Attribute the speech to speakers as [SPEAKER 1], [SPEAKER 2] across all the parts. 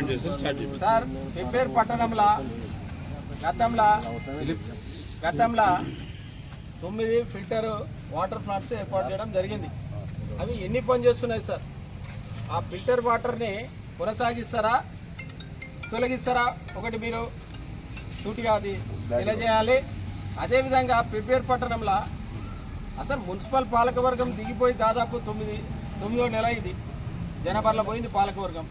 [SPEAKER 1] Implement చేస్తారు start చేస్తారు
[SPEAKER 2] sir. Pebbair పట్టణంలో గతంలో 9 ఫిల్టర్ వాటర్ ప్లాంట్స్ ఏర్పాటు చేయడం జరిగింది. అవి ఎన్ని పని చేస్తున్నాయి సార్? ఆ ఫిల్టర్ వాటర్ని కొనసాగిస్తారా, తొలగిస్తారా? ఒకటి మీరు సూటిగా అది తెలియజేయాలి. అదేవిధంగా పెబ్బేరు పట్టణంలో అసలు మున్సిపల్ పాలకవర్గం దిగిపోయి దాదాపు 9వ నెల ఇది. జనవరిలో పోయింది పాలకవర్గం.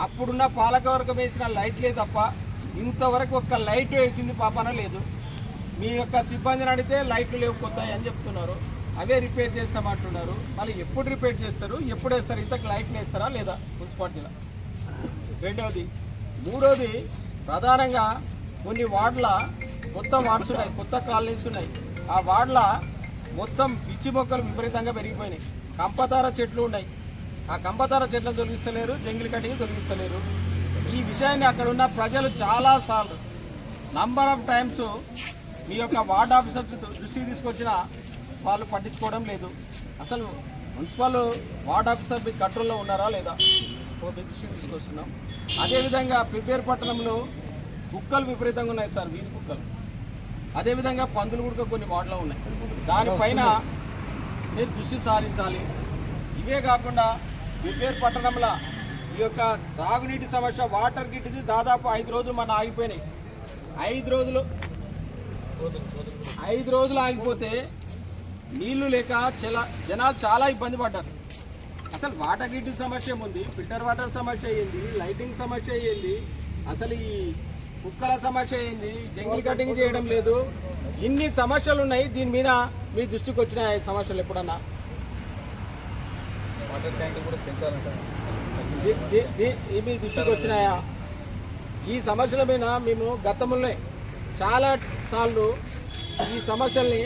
[SPEAKER 2] అప్పుడున్న పాలకవర్గం వేసిన లైట్లే తప్ప ఇంతవరకు ఒక్క లైట్ వేసింది పాపన లేదు. మీ యొక్క సిబ్బందిని అడిగితే లైట్లు లేవు కొత్తాయి అని చెప్తున్నారు. అవే రిపేర్ చేస్తామంటున్నారు. మళ్ళీ ఎప్పుడు రిపేర్ చేస్తారు, ఎప్పుడు వేస్తారు? ఇంతకు లైట్లు వేస్తారా లేదా మున్సిపాలిటీలో? రెండవది. మూడవది, ప్రధానంగా కొన్ని వార్డుల కొత్త వార్డ్స్ ఉన్నాయి, కొత్త కాలనీస్ ఉన్నాయి. ఆ వార్డుల మొత్తం పిచ్చి మొక్కలు విపరీతంగా పెరిగిపోయినాయి. కంపతార చెట్లు ఉన్నాయి. ఆ కంపతార చెట్లను తొలగిస్తలేరు, జంగిల్ కటింగ్ తొలగిస్తలేరు. ఈ విషయాన్ని అక్కడ ఉన్న ప్రజలు చాలాసార్లు నంబర్ ఆఫ్ టైమ్స్ మీ యొక్క వార్డ్ ఆఫీసర్స్ దృష్టికి తీసుకొచ్చిన వాళ్ళు పట్టించుకోవడం లేదు. అసలు మున్సిపల్ వార్డ్ ఆఫీసర్ మీ కంట్రోల్లో ఉన్నారా లేదా మీ దృష్టికి తీసుకొస్తున్నాం. అదేవిధంగా పెబ్బేరు పట్టణంలో కుక్కలు విపరీతంగా ఉన్నాయి సార్, వీధి కుక్కలు. అదేవిధంగా పందులు కూడా కొన్ని వార్డులో ఉన్నాయి. దానిపైన మీరు దృష్టి సారించాలి. ఇవే కాకుండా పెబ్బేరు పట్టణంలో ఈ యొక్క తాగునీటి సమస్య, వాటర్ గిట్టిది దాదాపు 5 రోజులు మన ఆగిపోయినాయి. 5 రోజులు ఆగిపోతే నీళ్లు లేక జనాలు చాలా ఇబ్బంది పడ్డారు. అసలు వాటర్ గిట్టి సమస్య ఉంది, ఫిల్టర్ వాటర్ సమస్య అయ్యింది, లైటింగ్ సమస్య అయ్యింది, అసలు ఈ కుక్కల సమస్య అయ్యింది, జంగిల్ కటింగ్ చేయడం లేదు. ఇన్ని సమస్యలు ఉన్నాయి. దీని మీద మీ దృష్టికి వచ్చిన సమస్యలు ఎప్పుడన్నా? వాటర్ ట్యాంక్ కూడా పెంచాలంట. మీ దృష్టికి వచ్చినాయా? ఈ సమస్యల మీద మేము గతంలో చాలా సార్లు ఈ సమస్యల్ని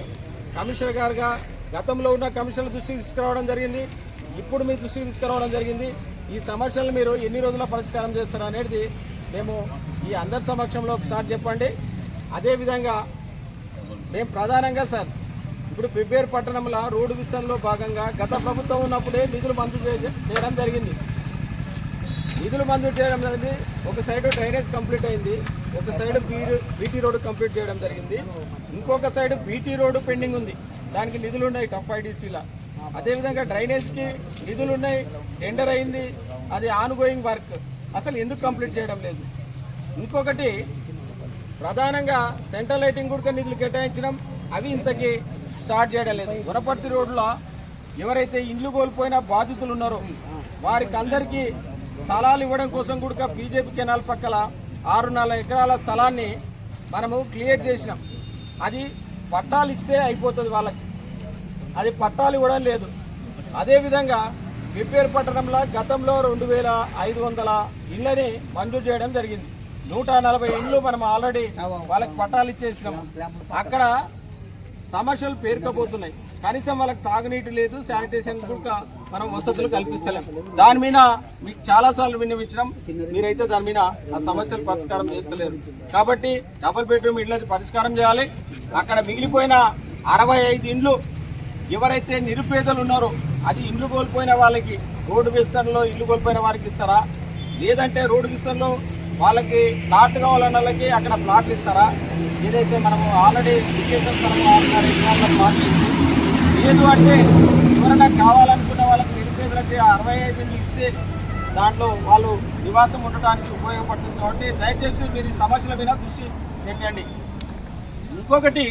[SPEAKER 2] కమిషనర్ గారుగా గతంలో ఉన్న కమిషనర్ దృష్టికి తీసుకురావడం జరిగింది. ఇప్పుడు మీ దృష్టికి తీసుకురావడం జరిగింది. ఈ సమస్యలను మీరు ఎన్ని రోజుల్లో పరిష్కారం చేస్తారు అనేది మేము ఈ అందరి సమక్షంలో ఒకసారి చెప్పండి. అదేవిధంగా మేము ప్రధానంగా సార్ ఇప్పుడు పెబ్బేరు పట్టణంలో రోడ్డు విస్తరణలో భాగంగా గత ప్రభుత్వం ఉన్నప్పుడే నిధులు మంజూరు చేయడం జరిగింది. ఒక సైడ్ డ్రైనేజ్ కంప్లీట్ అయింది, ఒక సైడ్ బీటీ రోడ్డు కంప్లీట్ చేయడం జరిగింది, ఇంకొక సైడ్ బీటీ రోడ్డు పెండింగ్ ఉంది. దానికి నిధులు ఉన్నాయి టఫ్ఐడిసిలా. అదేవిధంగా డ్రైనేజ్కి నిధులు ఉన్నాయి, టెండర్ అయింది, అది ఆన్గోయింగ్ వర్క్. అసలు ఎందుకు కంప్లీట్ చేయడం లేదు? ఇంకొకటి ప్రధానంగా సెంట్రల్ లైటింగ్ కూడా నిధులు కేటాయించడం, అవి ఇంతకీ స్టార్ట్ చేయడం లేదు. వనపర్తి రోడ్లో ఎవరైతే ఇండ్లు కోల్పోయిన బాధితులు ఉన్నారో వారికి అందరికీ స్థలాలు ఇవ్వడం కోసం కూడా బీజేపీ కెనాల్ పక్కల 6.5 ఎకరాల స్థలాన్ని మనము క్లియర్ చేసినాం. అది పట్టాలు ఇస్తే అయిపోతుంది వాళ్ళకి, అది పట్టాలు ఇవ్వడం లేదు. అదేవిధంగా పెబ్బేరు పట్టణంలో గతంలో 2500 ఇళ్ళని మంజూరు చేయడం జరిగింది. 140 ఇండ్లు మనం ఆల్రెడీ వాళ్ళకి పట్టాలు ఇచ్చేసినాం. అక్కడ సమస్యలు పేరుకపోతున్నాయి. కనీసం వాళ్ళకి తాగునీటి లేదు, శానిటేషన్ కూడా మనం వసతులు కల్పిస్తలేం. దాని మీద మీకు చాలాసార్లు విన్నవించడం, మీరైతే దాని మీద ఆ సమస్యలు పరిష్కారం చేస్తలేరు. కాబట్టి డబుల్ బెడ్రూమ్ ఇళ్ళది పరిష్కారం చేయాలి. అక్కడ మిగిలిపోయిన 65 ఇండ్లు ఎవరైతే నిరుపేదలు ఉన్నారో అది ఇండ్లు కోల్పోయిన వాళ్ళకి రోడ్డు విస్తరణలో ఇల్లు కోల్పోయిన వారికి ఇస్తారా, లేదంటే రోడ్డు విస్తరణలో వాళ్ళకి ప్లాట్ కావాలన్న వాళ్ళకి అక్కడ ప్లాట్లు ఇస్తారా? ఏదైతే మనము ఆల్రెడీ ఎడ్యుకేషన్ స్థలంలో 6.5 ఎకరాల ప్లాట్లు ఇస్తాం. లేదు అంటే ఎవరైనా కావాలనుకున్న వాళ్ళకి నిరుపేదలకి 65 ఇండ్లు ఇస్తే దాంట్లో వాళ్ళు నివాసం ఉండటానికి ఉపయోగపడుతుంది. కాబట్టి దయచేసి మీరు ఈ సమస్యల మీద దృష్టి పెట్టండి. ఇంకొకటి,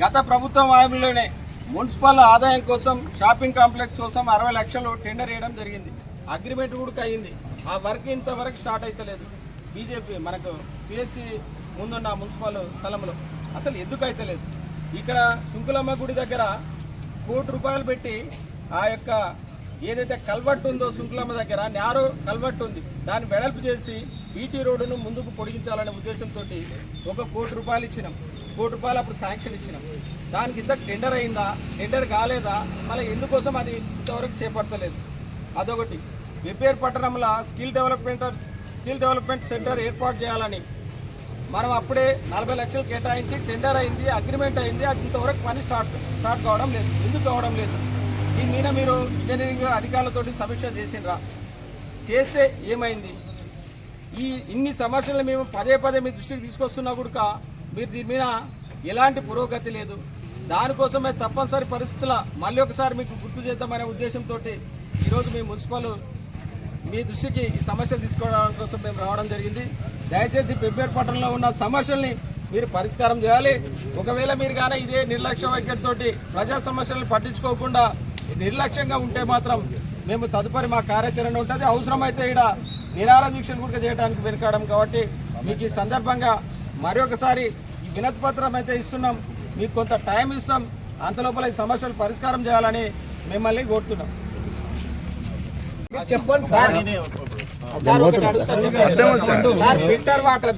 [SPEAKER 2] గత ప్రభుత్వం హామీలోనే మున్సిపల్ ఆదాయం కోసం షాపింగ్ కాంప్లెక్స్ కోసం 60 లక్షలు టెండర్ వేయడం జరిగింది. అగ్రిమెంట్ కూడా అయ్యింది. ఆ వర్క్ ఇంతవరకు స్టార్ట్ అవుతలేదు. బీజేపీ మనకు పిఎస్సి ముందున్న మున్సిపల్ స్థలంలో అసలు ఎందుకు అవుతలేదు? ఇక్కడ సుంకులమ్మ గుడి దగ్గర ₹1 కోటి పెట్టి ఆ యొక్క ఏదైతే కల్వర్ట్ ఉందో సుంకులమ్మ దగ్గర నేరో కల్వర్ట్ ఉంది, దాన్ని వెడల్పు చేసి బీటీ రోడ్డును ముందుకు పొడిగించాలనే ఉద్దేశంతో ₹1 కోటి ఇచ్చినాం. ₹1 కోటి అప్పుడు శాంక్షన్ ఇచ్చినాం. దానికి ఇంత టెండర్ అయిందా, టెండర్ కాలేదా, మళ్ళీ ఎందుకోసం అది ఇంతవరకు చేపట్టలేదు? అదొకటి. పెబ్బేరు పట్టణంలో స్కిల్ డెవలప్మెంట్ సెంటర్ ఏర్పాటు చేయాలని మనం అప్పుడే 40 లక్షలు కేటాయించి టెండర్ అయింది, అగ్రిమెంట్ అయింది. అది ఇంతవరకు పని స్టార్ట్ కావడం లేదు. ఎందుకు కావడం లేదు? దీని మీద మీరు ఇంజనీరింగ్ అధికారులతో సమీక్ష చేసిండ్రా? చేస్తే ఏమైంది? ఇన్ని సమస్యలు మేము పదే పదే మీ దృష్టికి తీసుకొస్తున్నా కూడా మీరు దీని మీద ఎలాంటి పురోగతి లేదు. దానికోసమే తప్పనిసరి పరిస్థితుల మళ్ళీ ఒకసారి మీకు గుర్తు చేద్దామనే ఉద్దేశంతో ఈరోజు మీ మున్సిపల్ మీ దృష్టికి ఈ సమస్యలు తీసుకోవడం కోసం మేము రావడం జరిగింది. దయచేసి పెబ్బేరు పట్టణంలో ఉన్న సమస్యల్ని మీరు పరిష్కారం చేయాలి. ఒకవేళ మీరు కానీ ఇదే నిర్లక్ష్య వైఖరితో ప్రజా సమస్యలను పట్టించుకోకుండా నిర్లక్ష్యంగా ఉంటే మాత్రం మేము తదుపరి మా కార్యాచరణ ఉంటుంది. అవసరమైతే ఇక్కడ నిరాహార దీక్షలు కూడా చేయడానికి వెనుకాడం. కాబట్టి మీకు ఈ సందర్భంగా మరొకసారి ఈ వినతి పత్రం అయితే ఇస్తున్నాం. మీకు కొంత టైం ఇస్తాం. అంతలోపల ఈ సమస్యలు పరిష్కారం చేయాలని మిమ్మల్ని కోరుతున్నాం. చెప్పండి సార్. ఫిల్టర్ వాటర్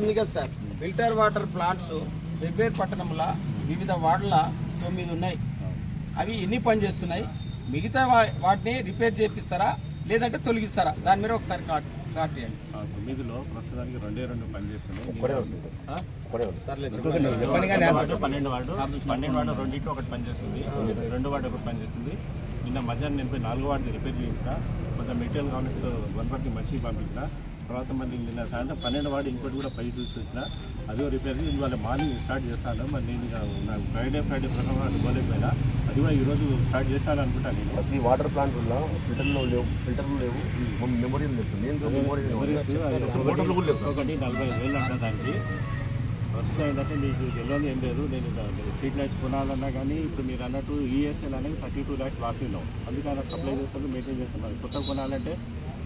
[SPEAKER 2] ఉంది కదా sir. Filter water plants Pebbair పట్టణంలో వివిధ వార్డుల 9 ఉన్నాయి. అవి ఎన్ని పని చేస్తున్నాయి? మిగతా వాటిని రిపేర్ చేపిస్తారా లేదంటే తొలగిస్తారా? దాని మీద ఒకసారి కార్డు ఇవ్వండి.
[SPEAKER 1] 9లో ప్రస్తుతానికి 2 పనిచేస్తున్నాయి. 12 వార్డు రెండింటి ఒకటి పనిచేస్తుంది, 2 వార్డు ఒకటి పనిచేస్తుంది. నిన్న మధ్యాహ్నం నేను పోయి 4 వార్డుని రిపేర్ చేయించిన, కొంత మెటీరియల్ కావాలంటే వనపర్తి మనిషికి పంపించిన. తర్వాత మళ్ళీ నిన్న సాయంత్రం 12 వార్డు ఇంకోటి కూడా పై చూసి వచ్చిన, అదే రిపేర్ ఇవాళ మార్నింగ్ స్టార్ట్ చేస్తాను. మరి నేను నాకు ఫ్రైడే ప్రకారం అది పోలేకపోయినా అది కూడా ఈరోజు స్టార్ట్ చేస్తాను అనుకుంటాను. నేను
[SPEAKER 3] ఈ వాటర్ ప్లాంట్లో ఫిల్టర్లు లేవు మెమోరియల్
[SPEAKER 1] ఒకటి 45,000 అంట దానికి. ప్రస్తుతం ఏంటంటే మీకు తెలియదు ఏం లేదు. నేను స్ట్రీట్ లైట్స్ కొనాలన్నా కానీ ఇప్పుడు మీరు అన్నట్టు ఈఎస్ఎల్ అనేది 32 lakhs బాకీ ఉన్నాం. అందుకని సప్లై చేస్తారు, మెయింటైన్ చేస్తున్నారు. కొత్తగా కొనాలంటే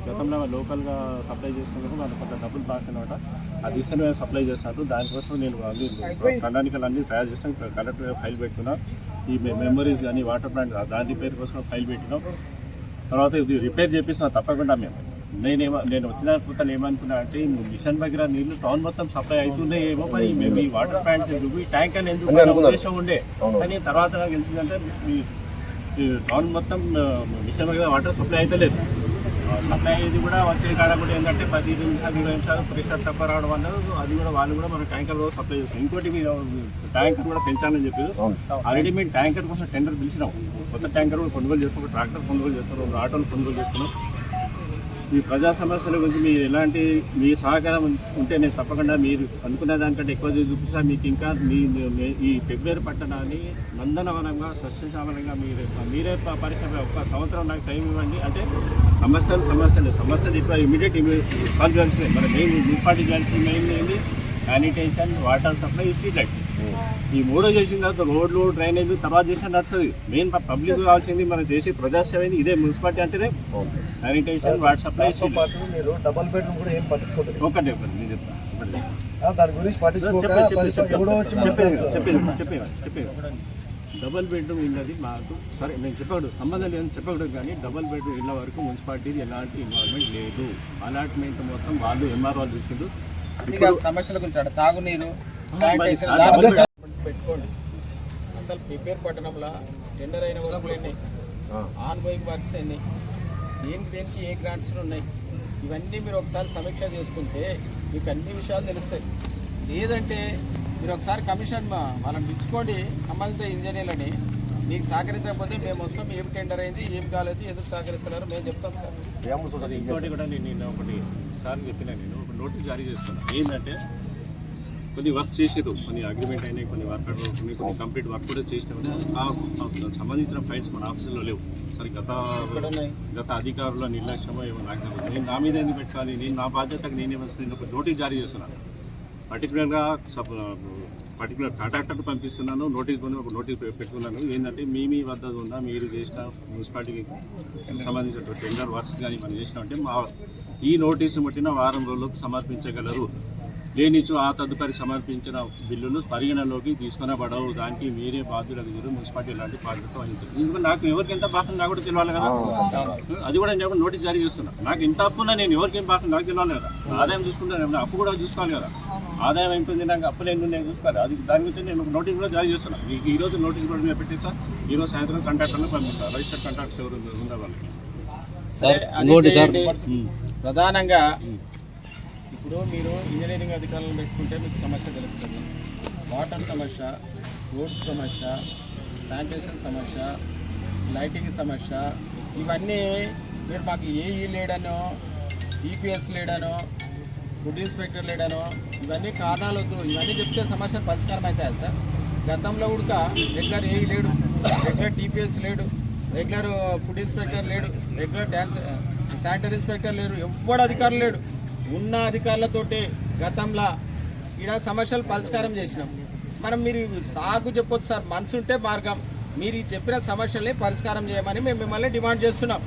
[SPEAKER 1] గతంలో లోకల్గా సప్లై చేసుకున్నప్పుడు మనకు కొంత డబ్బులు బాకీ అనమాట. అది ఇస్తే మేము సప్లై చేస్తాను. దానికోసం నేను అన్ని కండానికలు అన్నీ తయారు చేస్తాం. కలెక్టర్ ఫైల్ పెట్టుకున్నాం. ఈ మెమరీస్ కానీ వాటర్ ప్లాంట్ దాని రిపేర్ కోసం ఫైల్ పెట్టినాం. తర్వాత ఇది రిపేర్ చేపిస్తున్నాం తప్పకుండా. నేను వచ్చిన కొత్తలు ఏమనుకున్నా అంటే ఈ మిషన్ దగ్గర నీళ్లు టౌన్ మొత్తం సప్లై అవుతున్నాయి ఏమో, మరి మేము ఈ వాటర్ ప్లాంట్స్ ఎందుకు ఈ ట్యాంక్ అని ఎందుకు ఉద్దేశం ఉండే. కానీ తర్వాత నాకు తెలిసిందంటే ఈ టౌన్ మొత్తం మిషన్ దగ్గర వాటర్ సప్లై అయితే లేదు. సప్లై అయ్యేది కూడా వచ్చే కాడ కూడా ఏంటంటే 15 నిమిషాలు 20 నిమిషాలు ప్రెషర్ తక్కువ రావడం వల్ల అది కూడా వాళ్ళు కూడా మన ట్యాంకర్ సప్లై చేస్తాం. ఇంకోటి ట్యాంకర్ కూడా పెంచాలని చెప్పి ఆల్రెడీ మేము ట్యాంకర్ కోసం టెండర్ పిలిచినాం. కొత్త ట్యాంకర్ కూడా కొనుగోలు చేసుకున్నాం, ట్రాక్టర్ కొనుగోలు చేస్తున్నాం, 2 ఆటోలు కొనుగోలు చేస్తున్నాం. ఈ ప్రజా సమస్యల గురించి మీరు ఎలాంటి మీ సహకారం ఉంటే నేను తప్పకుండా మీరు అనుకునే దానికంటే ఎక్కువ చూపిస్తాను. మీకు ఇంకా ఈ పెబ్బేరు పట్టణాన్ని నందనవనంగా సస్యశ్యామలంగా మీరే పరిశ్రమ 1 సంవత్సరం నాకు టైం ఇవ్వండి. అంటే సమస్యలు ఇప్పుడు ఇమీడియట్ సాల్వ్ చేయాల్సిందే. మన మెయిన్ మున్సిపాలిటీ చేయాల్సింది మెయిన్ ఏంటి? Sanitation, water supply, street light. ఈ 3 చేసిన తర్వాత రోడ్లు, డ్రైనేజ్ తర్వాత చేసిన నడుస్తుంది. మెయిన్ పబ్లిక్ కావాల్సింది మనం చేసే ప్రజాసేవ ఇదే. మున్సిపాలిటీ అంటేనే శానిటేషన్, వాటర్ సప్లై.
[SPEAKER 3] మీరు డబల్ బెడ్రూమ్ కూడా ఏం పట్టించుకోలేదు.
[SPEAKER 1] ఒకటి నేను చెప్తాను
[SPEAKER 3] దాని గురించి
[SPEAKER 1] చెప్పేది డబల్ బెడ్రూమ్ ఇళ్ళది మాకు సరే నేను చెప్పకూడదు, సంబంధం లేదని చెప్పకూడదు. కానీ డబల్ బెడ్రూమ్ ఇళ్ళ వరకు మున్సిపాలిటీది ఎలాంటి ఇన్వాల్వ్మెంట్ లేదు. అలాట్మెంట్ మొత్తం వాళ్ళు ఎంఆర్ఓ చూసిండు.
[SPEAKER 2] సమస్యల గురించి తాగునీరు పెట్టుకోండి. అసలు పెబ్బేరు పట్టణంలో టెండర్ అయిన వర్క్లు ఎన్ని, ఆన్ గోయింగ్ వర్క్స్ ఎన్ని, దేనికి ఏ గ్రాంట్స్ ఉన్నాయి, ఇవన్నీ మీరు ఒకసారి సమీక్ష చేసుకుంటే మీకు అన్ని విషయాలు తెలుస్తాయి. లేదంటే మీరు ఒకసారి కమిషన్ వాళ్ళని పిలుచుకోండి, సంబంధిత ఇంజనీర్లని. మీకు సహకరించకపోతే మేము వస్తాం, ఏం టెండర్ అయింది, ఏం కాలేదు, ఎందుకు సహకరిస్తున్నారు మేము చెప్తాం సార్.
[SPEAKER 1] ఇంకోటి కూడా నేను ఒకటి సార్ చెప్పినా, నేను ఒక నోటీస్ జారీ చేస్తున్నాను. ఏంటంటే కొన్ని వర్క్ చేసారు, కొన్ని అగ్రిమెంట్ అయినాయి, కొన్ని వర్క్ కొన్ని కంప్లీట్ వర్క్ కూడా చేసినాము. సంబంధించిన ఫైల్స్ మన ఆఫీసులో లేవు. సరే గత అధికారుల నిర్లక్ష్యమో ఏమో నాకు తెలియదు. నేను నా మీద ఎందుకు పెట్టాలి? నేను నా బాధ్యతకు నేను ఒక నోటీస్ జారీ చేస్తున్నాను. పర్టికులర్ కాంట్రాక్టర్ పంపిస్తున్నాను. నోటీస్ కొని ఒక నోటీస్ పెట్టుకున్నాను. ఏంటంటే మీ వద్ద ఉన్న మీరు చేసిన మున్సిపాలిటీకి సంబంధించిన టెండర్ వర్క్స్ కానీ మనం చేసినామంటే ఈ నోటీసు బట్టిన వారం రోజులకు సమర్పించగలరు. లేనిచో ఆ తదుపరి సమర్పించిన బిల్లులు పరిగణలోకి తీసుకునబడవు. దానికి మీరే బాధ్యులకు మీరు మున్సిపాలిటీ లాంటి బాధ్యత వహించారు. ఎందుకంటే నాకు ఎవరికి ఎంత బాకీ నాకు కూడా తెలియాలి కదా. అది కూడా నేను నోటీస్ జారీ చేస్తున్నాను. నాకు ఎంత అప్పున్నా నేను ఎవరికి ఏం బాకీ నాకు తెలియాలి కదా. ఆదాయం చూసుకుంటాను, అప్పు కూడా చూసుకోవాలి కదా. ఆదాయం ఎంత నాకు అప్పులు ఏంటో నేను చూసుకోవాలి. అది దాని గురించి నేను నోటీస్ కూడా జారీ చేస్తున్నాను. మీకు ఈరోజు నోటీస్ కూడా మేము పెట్టించా. ఈరోజు సాయంత్రం కాంట్రాక్టర్లు పంపిస్తాను. రిజిస్టర్డ్ కాంట్రాక్టర్స్ ఎవరు ఉన్న వాళ్ళకి.
[SPEAKER 2] ప్రధానంగా ఇప్పుడు మీరు ఇంజనీరింగ్ అధికారులను పెట్టుకుంటే మీకు సమస్య తెలుస్తుంది. వాటర్ సమస్య, రోడ్స్ సమస్య, శానిటేషన్ సమస్య, లైటింగ్ సమస్య, ఇవన్నీ మీరు మాకు ఏ లేడనో ఈపీఎస్ లేడనో ఫుడ్ ఇన్స్పెక్టర్ లేడనో ఇవన్నీ కారణాలు వద్దు. ఇవన్నీ చెప్తే సమస్యలు పరిష్కారం అవుతాయి సార్. గతంలో కూడా రెగ్యులర్ ఏఈ లేడు, రెగ్యులర్ టీపీఎస్ లేడు, రెగ్యులర్ ఫుడ్ ఇన్స్పెక్టర్ లేడు, రెగ్యులర్ శానిటరీ ఇన్స్పెక్టర్ లేరు, ఎవ్వడు అధికారులు లేడు. ఉన్న అధికారులతోటి గతంలో ఇక్కడ సమస్యలు పరిష్కారం చేసినాం. మనం మీరు సాగు చెప్పొచ్చు సార్, మనసు ఉంటే మార్గం. మీరు చెప్పిన సమస్యల్ని పరిష్కారం చేయమని మేము మిమ్మల్ని డిమాండ్ చేస్తున్నాం.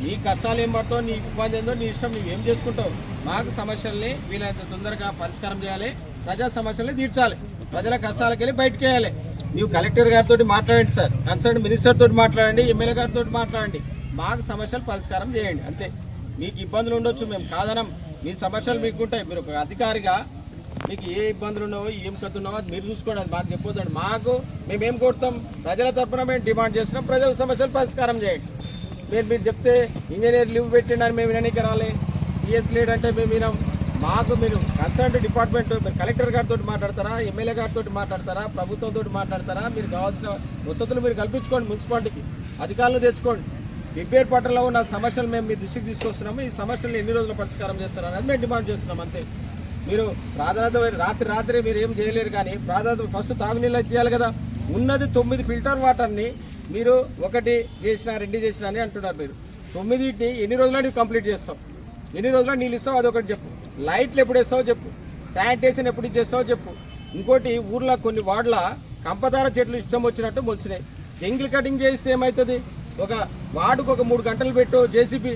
[SPEAKER 2] నీ కష్టాలు ఏం పడతావు, నీ ఇబ్బంది ఏందో నీ ఇష్టం, నువ్వు ఏం చేసుకుంటావు. మాకు సమస్యల్ని వీలైనంత తొందరగా పరిష్కారం చేయాలి, ప్రజా సమస్యల్ని తీర్చాలి, ప్రజల కష్టాలకు వెళ్ళి బయటకు వేయాలి. ನೀವು కలెక్టర్ గారితో మాట్లాడండి సార్, కన్సర్న్ మినిస్టర్ తోటి మాట్లాడండి, ఎమ్మెల్యే గారితో మాట్లాడండి, మాకు సమస్యలు పరిష్కారం చేయండి అంతే. మీకు ఇబ్బందులు ఉండొచ్చు, మేము కాదనం, మీ సమస్యలు మీకు ఉంటాయి. మీరు ఒక అధికారిగా మీకు ఏ ఇబ్బందులు ఉన్నావో ఏం కత్తున్నావో అది మీరు చూసుకోండి, అది మాకు చెప్పొద్దండి. మాకు మేమేం కోరుతాం, ప్రజల తరఫున మేము డిమాండ్ చేస్తున్నాం, ప్రజల సమస్యలు పరిష్కారం చేయండి. మీరు చెప్తే ఇంజనీర్ లీవ్ పెట్టిండని మేము వినడానికి రాలే, పిఎస్ లేడంటే మేము వినాం. మాకు మీరు కన్సర్న్ డిపార్ట్మెంట్, మీరు కలెక్టర్ గారితో మాట్లాడతారా, ఎమ్మెల్యే గారితో మాట్లాడతారా, ప్రభుత్వంతో మాట్లాడతారా, మీరు కావాల్సిన వసతులు మీరు కల్పించుకోండి, మున్సిపాలిటీకి అధికారులు తెచ్చుకోండి. బిబ్బేర్ పట్టణంలో ఉన్న సమస్యలు మేము మీ దృష్టికి తీసుకొస్తున్నాము, ఈ సమస్యలను ఎన్ని రోజులు పరిష్కారం చేస్తారు అనేది మేము డిమాండ్ చేస్తున్నాం అంతే. మీరు ప్రాధాన్యత రాత్రి మీరు ఏం చేయలేరు, కానీ ప్రాధాన్యత ఫస్ట్ తాగునీళ్ళు ఇవ్వాలి కదా. ఉన్నది 9 ఫిల్టర్ వాటర్ని మీరు 1 చేసినా 2 చేసినా అని అంటున్నారు. మీరు 9ని ఎన్ని రోజుల్లో నువ్వు కంప్లీట్ చేస్తావు, ఎన్ని రోజుల్లో నీళ్ళు ఇస్తావు అదొకటి చెప్పు. లైట్లు ఎప్పుడు ఇస్తావో చెప్పు, శానిటేషన్ ఎప్పుడు ఇచ్చేస్తావో చెప్పు. ఇంకోటి, ఊర్లో కొన్ని వార్డుల కంపతార చెట్లు ఇష్టం వచ్చినట్టు మొలిచినాయి. జంగిల్ కటింగ్ చేస్తే ఏమవుతుంది, ఒక వార్డుకు ఒక 3 గంటలు పెట్టు జేసీబీ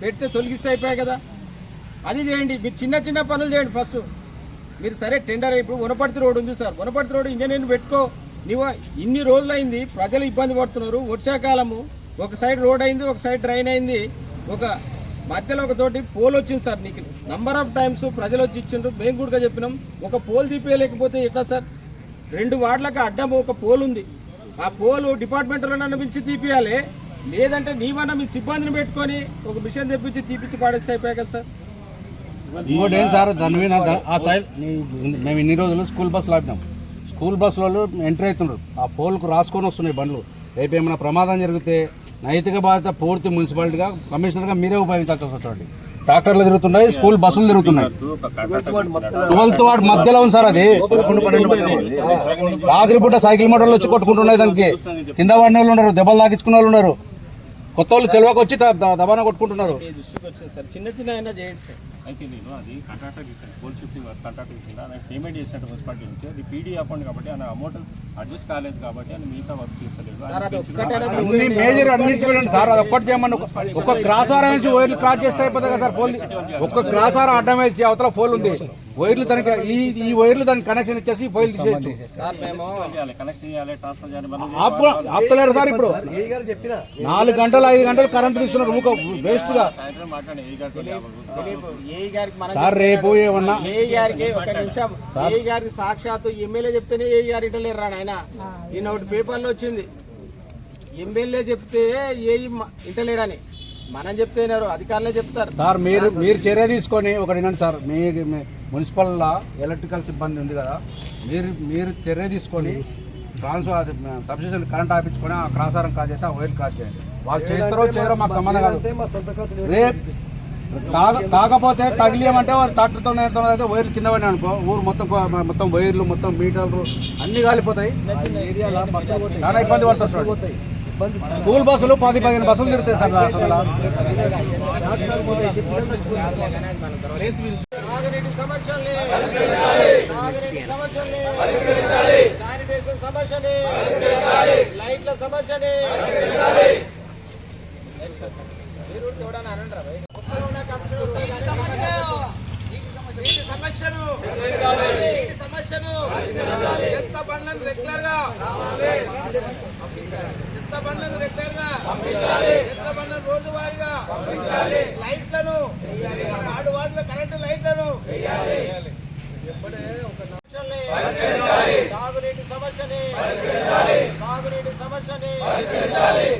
[SPEAKER 2] పెడితే తొలగిస్తే అయిపోయాయి కదా. అది చేయండి, మీరు చిన్న చిన్న పనులు చేయండి ఫస్ట్. మీరు సరే టెండర్, ఇప్పుడు వనపర్తి రోడ్ ఉంది సార్, వనపర్తి రోడ్ ఇంజనీర్ని పెట్టుకో. నువ్వు ఇన్ని రోజులైంది, ప్రజలు ఇబ్బంది పడుతున్నారు. వర్షాకాలము ఒక సైడ్ రోడ్ అయింది, ఒక సైడ్ డ్రైన్ అయింది, ఒక మధ్యలో ఒకతోటి పోల్ వచ్చింది సార్. నీకు నంబర్ ఆఫ్ టైమ్స్ ప్రజలు వచ్చి ఇచ్చిండ్రు, మేము కూడా చెప్పినాం. ఒక పోల్ తీపేయలేకపోతే ఎట్లా సార్? 2 వార్డులకు అడ్డం ఒక పోల్ ఉంది, ఆ పోలు డిపార్ట్మెంట్లో పిలిచి తీపియాలి, లేదంటే నీవన్నా మీ సిబ్బందిని పెట్టుకొని ఒక మిషన్ తెప్పించి తీపిచ్చి పాడేస్తే అయిపోయాయి కదా సార్.
[SPEAKER 4] ఇంకోటి ఏం సార్, దాని మీద ఆ సైడ్ మేము ఇన్ని రోజులు స్కూల్ బస్సులు ఆపినాం, స్కూల్ బస్సు వాళ్ళు ఎంట్రీ అవుతున్నారు, ఆ పోల్కు రాసుకొని వస్తున్నాయి బండ్లు. రేపు ఏమైనా ప్రమాదం జరిగితే నైతిక బాధ్యత పూర్తి మున్సిపాలిటీగా కమిషనర్గా మీరే ఉపయోగించాల్సి వస్తుంది. ట్రాక్టర్లు తిరుగుతున్నాయి, స్కూల్ బస్సులు తిరుగుతున్నాయి. 12th వార్డ్ మధ్యలో ఉంది సార్. అది రాత్రిపూట సైకిల్ మోటార్లు వచ్చి కొట్టుకుంటున్నాయి, దానికి కింద పడిన వాళ్ళు ఉన్నారు, దెబ్బలు తాకించుకున్న వాళ్ళు ఉన్నారు, కొత్త వాళ్ళు తెలియక వచ్చి దబాన కొట్టుకుంటున్నారు.
[SPEAKER 2] చిన్న చిన్న అయినా చేయండి సార్.
[SPEAKER 1] అయితే నేను అది కాంట్రాక్టర్ ఇస్తాను, పోల్ షిఫ్టింగ్ కాంట్రాక్టర్ ఇచ్చిందా, నాకు పేమెంట్ చేసినట్టు మున్సిపాలిటీ నుంచి. అది పీడీ అకౌంట్ కాబట్టి ఆయన అమౌంట్ అడ్జస్ట్ కాలేదు కాబట్టి అని మిగతా వర్క్ చేస్తలేదు.
[SPEAKER 4] అన్ని మేజర్ అన్నింటి చూడండి సార్, అది ఒక్కటి చేయమని. ఒక క్రాస్ ఆర్ వేసి వైర్లు క్రాస్ చేస్తే అయిపోతుంది కదా సార్. పోల్ ఒక్క క్రాస్ ఆర్ అడ్డం వేసి అవతల పోల్ ఉంది, వైర్లు దానికి ఈ వైర్లు దానికి కనెక్షన్ ఇచ్చేసి ఫైల్ తీసేయచ్చు.
[SPEAKER 1] కనెక్షన్ చేయాలి, ట్రాన్స్ఫర్ చేయాలి,
[SPEAKER 4] ఆపుతలేరు సార్. ఇప్పుడు 4 గంటలు 5 గంటలు కరెంట్ తీస్తున్నారు వేస్ట్ గా సార్. రేపు ఏమన్నా
[SPEAKER 2] ఏఈ గారికి ఒక నిమిషం, ఏఈ గారికి సాక్షాత్తు ఎమ్మెల్యే చెప్తేనే ఏఈ గారు ఇంటలేరు రా ఆయన. ఈయన ఒకటి పేపర్లో వచ్చింది, ఎమ్మెల్యే చెప్తే ఏఈ ఇంటలేడని. మనం చెప్తేనారు, అధికారులే చెప్తారు
[SPEAKER 4] సార్. మీరు చర్య తీసుకొని ఒకటి వినండి సార్. మీ మున్సిపల్లో ఎలక్ట్రికల్ సిబ్బంది ఉంది కదా, మీరు చర్య తీసుకొని ట్రాన్స్ఫర్ సబ్స్టేషన్ కరెంట్ ఆపించుకొని ఆ క్రాసారం కాల్ చేసి ఆ వైర్ కాల్ చేయండి. వాళ్ళు చేస్తారో చేయరో మాకు సంబంధం కాదు. రేపు కాకపోతే తగిలేమంటే ట్రాక్టర్తో అయితే వైర్లు కింద పడినా అనుకో, ఊరు మొత్తం వైర్లు మొత్తం మీటర్లు అన్ని కాలిపోతాయి, చాలా ఇబ్బంది పడుతుంది. స్కూల్ బస్సులు 10-15 బస్సులు తిరుగుతాయి సార్.
[SPEAKER 2] లైట్ల సమస్యని సమస్యను చెత్త బండ్లను రెగ్యులర్ గా చెత్త బండ్లను రోజువారీగా లైట్లను వార్డుల కరెంటు లైట్లను తాగునీటి సమస్యని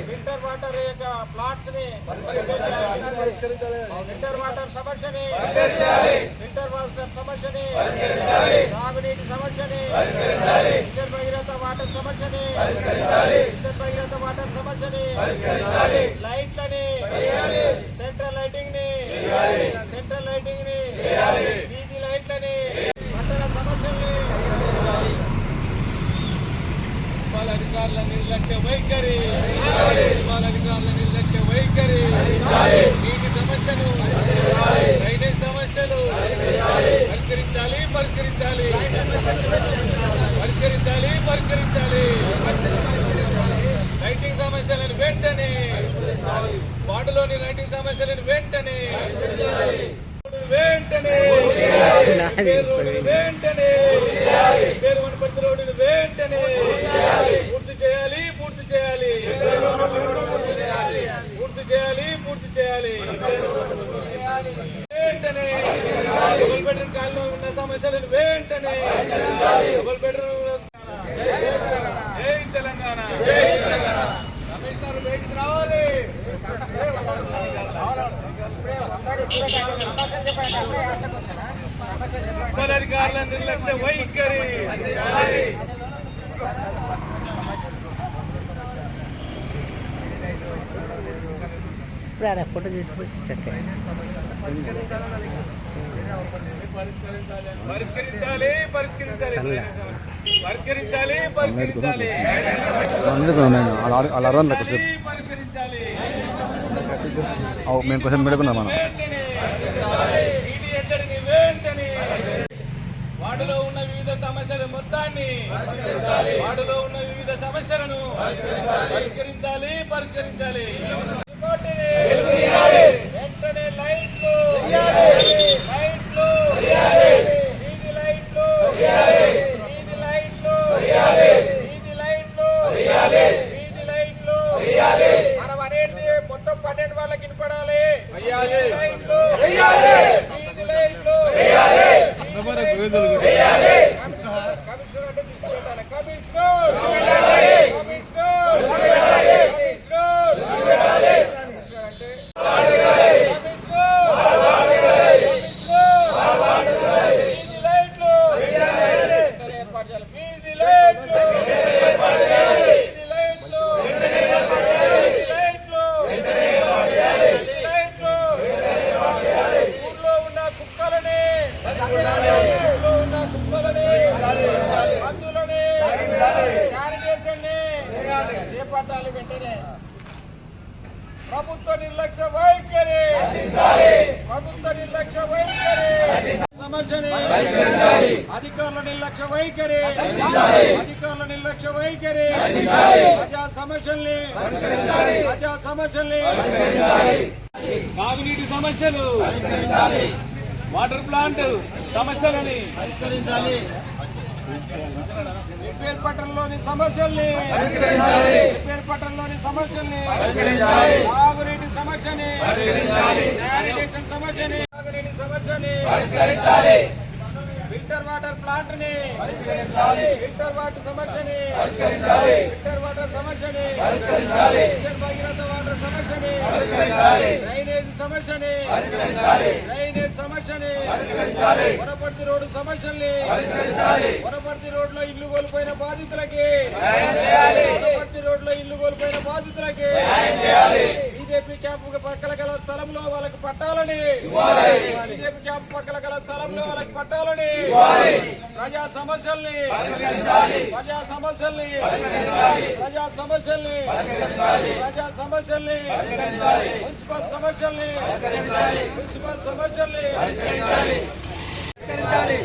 [SPEAKER 2] ఫిల్టర్ వాటర్ యొక్క ప్లాట్స్ ని ఫిల్టర్ వాటర్ సమస్యని ఫిల్టర్ వాటర్ వాటర్ సమస్యని తాగునీటి సమస్యని మిషన్ భగీరథ వాటర్ సమస్యని మిషన్ భగీరథ వాటర్ సమస్యని లైట్లని సెంట్రల్ లైటింగ్ ని వీధి లైట్లని పట్టణ సమస్యల్ని అధికారుల నిర్లక్ష్య వైఖరి నీటి సమస్యలు డ్రైనేజ్ సమస్యలు పరిష్కరించాలి లైటింగ్ సమస్యలను వెంటనే వార్డులోని లైటింగ్ సమస్యలను వెంటనే పేరు వనపర్తి రోడ్డును వెంటనే పూర్తి చేయాలి వెంటనే డబుల్ బెడ్రూమ్ కాలంలో ఉన్న సమస్యలను వెంటనే డబుల్ బెడ్రూమ్ జై తెలంగాణ కమిషనర్ బయటికి రావాలి అధికారుల నిర్లక్ష్య వైఖరి
[SPEAKER 5] ఫోటో
[SPEAKER 4] మేము క్వశ్చన్ పెట్టుకున్నాం మనం
[SPEAKER 2] వార్డులో ఉన్న వివిధ సమస్యల మొత్తాన్ని వార్డులో ఉన్న వివిధ సమస్యలను పరిష్కరించాలి వెంటనే లైట్లు మనం అనేది మొత్తం 12 వాళ్ళకి వినపడాలి. కమిషనర్ అంటే తీసుకుంటాను చేపట్టాలి వెంటనే. ప్రభుత్వ నిర్లక్ష్య వైఖరి సమస్యని అధికారుల నిర్లక్ష్య వైఖరి ప్రజా సమస్యల్ని తాగునీటి సమస్యలు వాటర్ ప్లాంట్ సమస్యలని పట్టణంలోని సమస్యల్ని తాగునీటి సమస్యని శానిటేషన్ సమస్యని ఫిల్టర్ వాటర్ ప్లాంట్ ని ఫిల్టర్ వాటర్ సమస్యని మిషన్ భగీరథ వాటర్ సమస్యని డ్రైనేజ్ సమస్యని వనపర్తి రోడ్డు సమస్యల్ని వనపర్తి రోడ్లో ఇల్లు కోల్పోయిన బాధితులకి బీజేపీ క్యాంపు పక్కల గల స్థలంలో వాళ్ళకి పట్టాలని ప్రజా సమస్యల్ని మున్సిపల్ సమస్యల్ని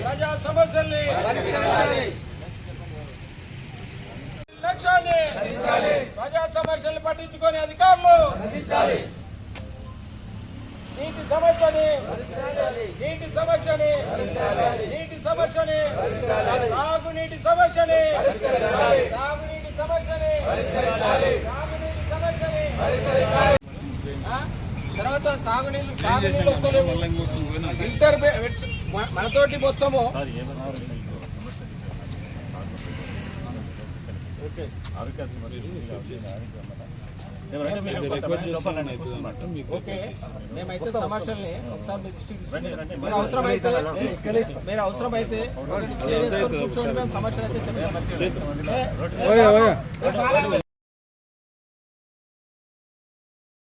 [SPEAKER 2] ప్రజా సమస్యల్ని లక్ష్యాన్ని ప్రజా సమస్యల్ని పట్టించుకొని అధికారులు నీటి సమస్యని తాగునీటి సమస్యని తర్వాత సాగునీళ్ళు వస్తలేవు. ఫిల్టర్ మనతోటి మొత్తము
[SPEAKER 1] ఏమంటే మీరు కొంతమంది లోపల రండి, కూర్చొని మాట్లాడండి.
[SPEAKER 2] ఓకే మేమైతే సమస్యల్ని ఒకసారి మీ దృష్టికి
[SPEAKER 1] రండి,
[SPEAKER 2] తీసుకెళ్తాం.
[SPEAKER 1] రండి.
[SPEAKER 2] మీరు అవసరమైతే కూర్చొని మేము సమస్యలు అయితే చెప్తాం.